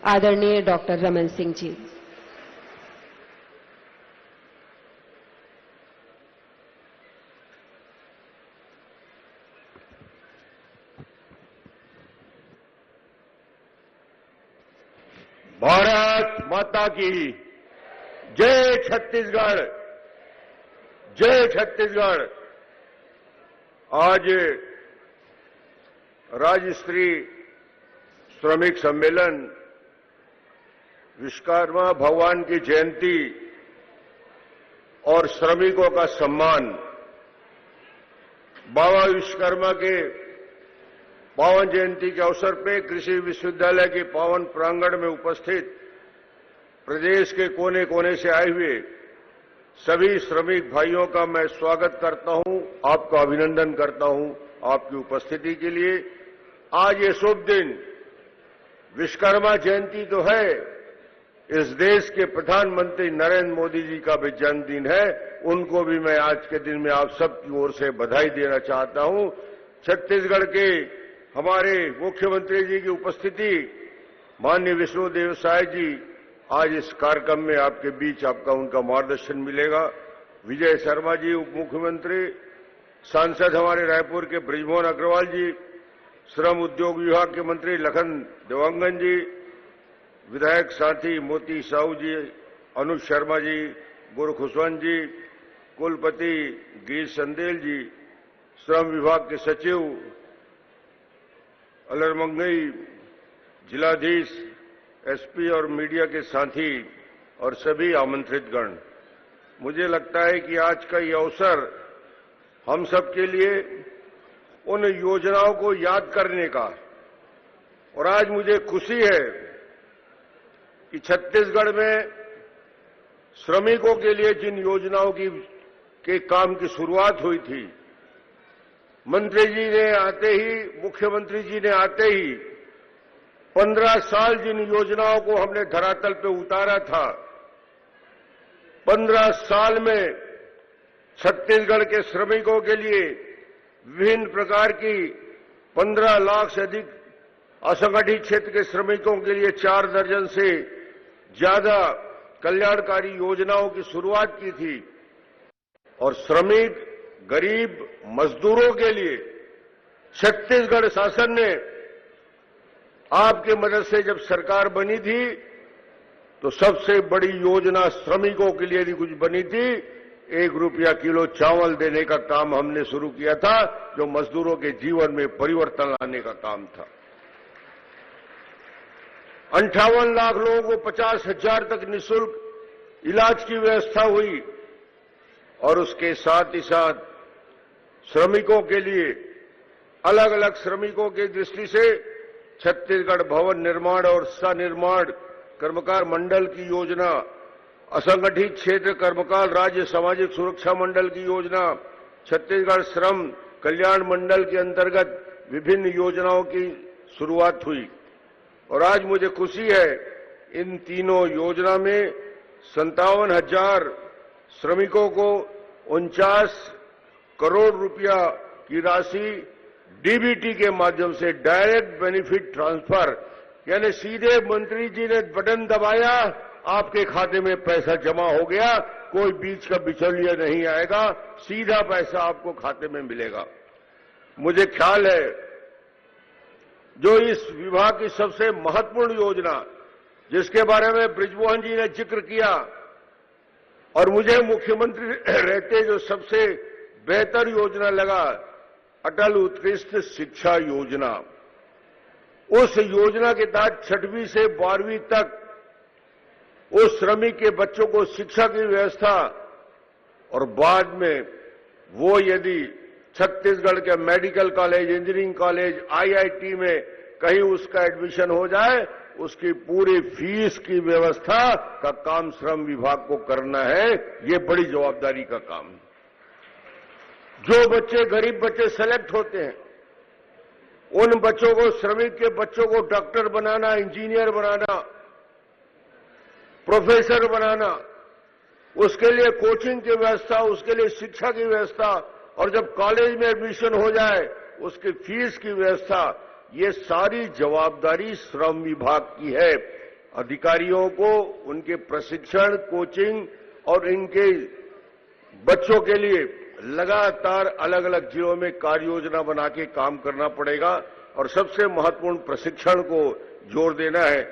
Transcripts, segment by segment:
आदरणीय डॉक्टर रमन सिंह जी। भारत माता की जय छत्तीसगढ़, जय छत्तीसगढ़। आज राज्य स्तरीय श्रमिक सम्मेलन, विश्वकर्मा भगवान की जयंती और श्रमिकों का सम्मान, बाबा विश्वकर्मा के पावन जयंती के अवसर पर कृषि विश्वविद्यालय के पावन प्रांगण में उपस्थित प्रदेश के कोने कोने से आए हुए सभी श्रमिक भाइयों का मैं स्वागत करता हूं, आपका अभिनंदन करता हूं आपकी उपस्थिति के लिए। आज ये शुभ दिन, विश्वकर्मा जयंती तो है, इस देश के प्रधानमंत्री नरेंद्र मोदी जी का भी जन्मदिन है। उनको भी मैं आज के दिन में आप सबकी ओर से बधाई देना चाहता हूं। छत्तीसगढ़ के हमारे मुख्यमंत्री जी की उपस्थिति, माननीय विष्णुदेव साय जी, आज इस कार्यक्रम में आपके बीच आपका उनका मार्गदर्शन मिलेगा। विजय शर्मा जी उप मुख्यमंत्री, सांसद हमारे रायपुर के बृजमोहन अग्रवाल जी, श्रम उद्योग विभाग के मंत्री लखन देवांगन जी, विधायक साथी मोती साहू जी, अनुज शर्मा जी, गुरु खुशवंत जी, कुलपति गिरीश चंदेल जी, श्रम विभाग के सचिव अलरमंगई, जिलाधीश, एसपी और मीडिया के साथी और सभी आमंत्रित गण, मुझे लगता है कि आज का ये अवसर हम सबके लिए उन योजनाओं को याद करने का, और आज मुझे खुशी है कि छत्तीसगढ़ में श्रमिकों के लिए जिन योजनाओं के काम की शुरुआत हुई थी, मंत्री जी ने आते ही, मुख्यमंत्री जी ने आते ही 15 साल जिन योजनाओं को हमने धरातल पे उतारा था, 15 साल में छत्तीसगढ़ के श्रमिकों के लिए विभिन्न प्रकार की 15 लाख से अधिक असंगठित क्षेत्र के श्रमिकों के लिए 4 दर्जन से ज्यादा कल्याणकारी योजनाओं की शुरुआत की थी। और श्रमिक, गरीब, मजदूरों के लिए छत्तीसगढ़ शासन ने आपके मदद से जब सरकार बनी थी तो सबसे बड़ी योजना श्रमिकों के लिए भी कुछ बनी थी। 1 रुपया किलो चावल देने का काम हमने शुरू किया था, जो मजदूरों के जीवन में परिवर्तन लाने का काम था। 58 लाख लोगों को 50,000 तक निःशुल्क इलाज की व्यवस्था हुई। और उसके साथ ही साथ श्रमिकों के लिए, अलग अलग श्रमिकों की दृष्टि से छत्तीसगढ़ भवन निर्माण और सनिर्माण कर्मकार मंडल की योजना, असंगठित क्षेत्र कर्मकार राज्य सामाजिक सुरक्षा मंडल की योजना, छत्तीसगढ़ श्रम कल्याण मंडल के अंतर्गत विभिन्न योजनाओं की शुरुआत हुई। और आज मुझे खुशी है, इन तीनों योजना में 57,000 श्रमिकों को 49 करोड़ रुपया की राशि डीबीटी के माध्यम से, डायरेक्ट बेनिफिट ट्रांसफर, यानी सीधे मंत्री जी ने बटन दबाया, आपके खाते में पैसा जमा हो गया, कोई बीच का बिचौलिया नहीं आएगा, सीधा पैसा आपको खाते में मिलेगा। मुझे ख्याल है जो इस विभाग की सबसे महत्वपूर्ण योजना, जिसके बारे में बृजमोहन जी ने जिक्र किया, और मुझे मुख्यमंत्री रहते जो सबसे बेहतर योजना लगा, अटल उत्कृष्ट शिक्षा योजना। उस योजना के तहत 6वीं से 12वीं तक उस श्रमिक के बच्चों को शिक्षा की व्यवस्था, और बाद में वो यदि छत्तीसगढ़ के medical college, engineering college, IIT में कहीं उसका एडमिशन हो जाए, उसकी पूरी फीस की व्यवस्था का काम श्रम विभाग को करना है। ये बड़ी जवाबदारी का काम है। जो बच्चे, गरीब बच्चे सेलेक्ट होते हैं, उन बच्चों को, श्रमिक के बच्चों को डॉक्टर बनाना, इंजीनियर बनाना, प्रोफेसर बनाना, उसके लिए कोचिंग की व्यवस्था, उसके लिए शिक्षा की व्यवस्था, और जब कॉलेज में एडमिशन हो जाए उसकी फीस की व्यवस्था, ये सारी जवाबदारी श्रम विभाग की है। अधिकारियों को उनके प्रशिक्षण, कोचिंग और इनके बच्चों के लिए लगातार अलग अलग जिलों में कार्य योजना बना के काम करना पड़ेगा और सबसे महत्वपूर्ण प्रशिक्षण को जोर देना है।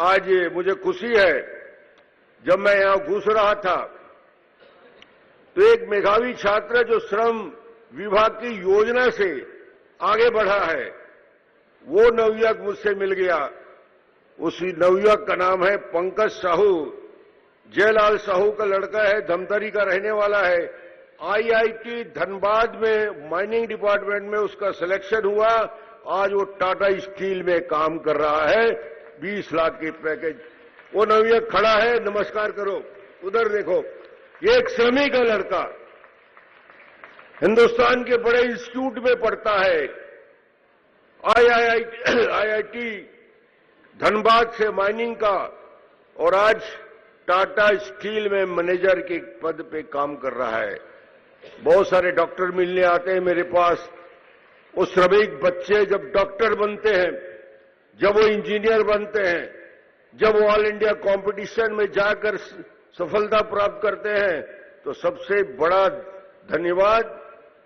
आज मुझे खुशी है, जब मैं यहां घुस रहा था तो एक मेधावी छात्र जो श्रम विभाग की योजना से आगे बढ़ा है, वो नवयुवक मुझसे मिल गया। उसी नवयुवक का नाम है पंकज साहू। जयलाल साहू का लड़का है, धमतरी का रहने वाला है। आईआईटी धनबाद में माइनिंग डिपार्टमेंट में उसका सिलेक्शन हुआ। आज वो टाटा स्टील में काम कर रहा है, 20 लाख के पैकेज। वो नवयुवक खड़ा है, नमस्कार करो, उधर देखो। ये एक श्रमिक का लड़का हिंदुस्तान के बड़े इंस्टीट्यूट में पढ़ता है, आईआईटी धनबाद से माइनिंग का, और आज टाटा स्टील में मैनेजर के पद पे काम कर रहा है। बहुत सारे डॉक्टर मिलने आते हैं मेरे पास। वो श्रमिक बच्चे जब डॉक्टर बनते हैं, जब वो इंजीनियर बनते हैं, जब वो ऑल इंडिया कंपटीशन में जाकर सफलता प्राप्त करते हैं, तो सबसे बड़ा धन्यवाद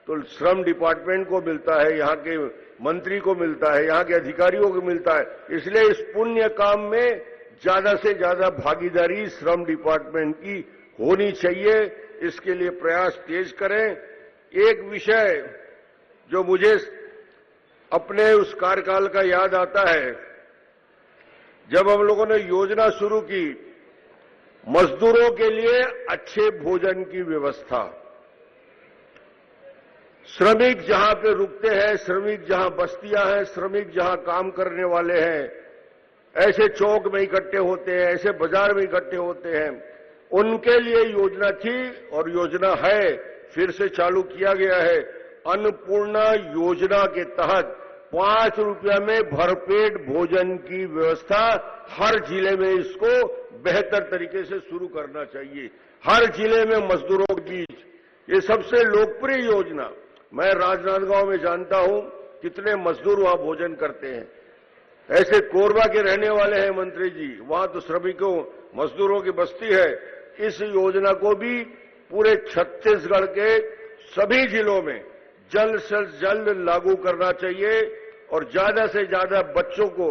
तो श्रम डिपार्टमेंट को मिलता है, यहाँ के मंत्री को मिलता है, यहाँ के अधिकारियों को मिलता है। इसलिए इस पुण्य काम में ज्यादा से ज्यादा भागीदारी श्रम डिपार्टमेंट की होनी चाहिए। इसके लिए प्रयास तेज करें। एक विषय जो मुझे अपने उस कार्यकाल का याद आता है, जब हम लोगों ने योजना शुरू की मजदूरों के लिए अच्छे भोजन की व्यवस्था। श्रमिक जहां पे रुकते हैं, श्रमिक जहां बस्तियां हैं, श्रमिक जहां काम करने वाले हैं, ऐसे चौक में इकट्ठे होते हैं, ऐसे बाजार में इकट्ठे होते हैं, उनके लिए योजना थी और योजना है, फिर से चालू किया गया है। अन्नपूर्णा योजना के तहत 5 रुपया में भरपेट भोजन की व्यवस्था हर जिले में, इसको बेहतर तरीके से शुरू करना चाहिए। हर जिले में मजदूरों के बीच ये सबसे लोकप्रिय योजना। मैं राजनांदगांव में जानता हूं कितने मजदूर वहां भोजन करते हैं। ऐसे कोरबा के रहने वाले हैं मंत्री जी, वहां तो श्रमिकों मजदूरों की बस्ती है। इस योजना को भी पूरे छत्तीसगढ़ के सभी जिलों में जल्द से जल्द लागू करना चाहिए और ज्यादा से ज्यादा बच्चों को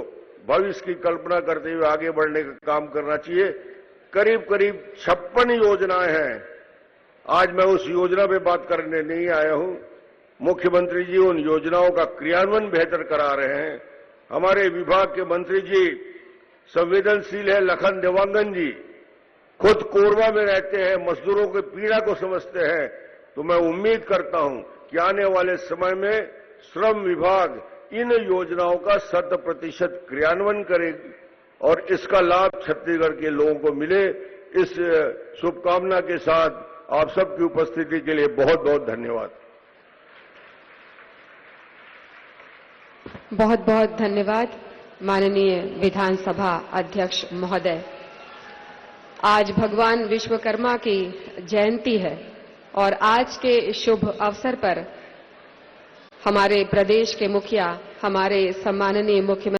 भविष्य की कल्पना करते हुए आगे बढ़ने का काम करना चाहिए। करीब करीब 56 योजनाएं हैं। आज मैं उस योजना पे बात करने नहीं आया हूं। मुख्यमंत्री जी उन योजनाओं का क्रियान्वयन बेहतर करा रहे हैं। हमारे विभाग के मंत्री जी संवेदनशील है, लखन देवांगन जी खुद कोरबा में रहते हैं, मजदूरों की पीड़ा को समझते हैं। तो मैं उम्मीद करता हूं कि आने वाले समय में श्रम विभाग इन योजनाओं का 100% क्रियान्वयन करेगी और इसका लाभ छत्तीसगढ़ के लोगों को मिले। इस शुभकामना के साथ आप सबकी उपस्थिति के लिए बहुत बहुत धन्यवाद। बहुत बहुत धन्यवाद माननीय विधानसभा अध्यक्ष महोदय। आज भगवान विश्वकर्मा की जयंती है और आज के शुभ अवसर पर हमारे प्रदेश के मुखिया, हमारे सम्माननीय मुख्यमंत्री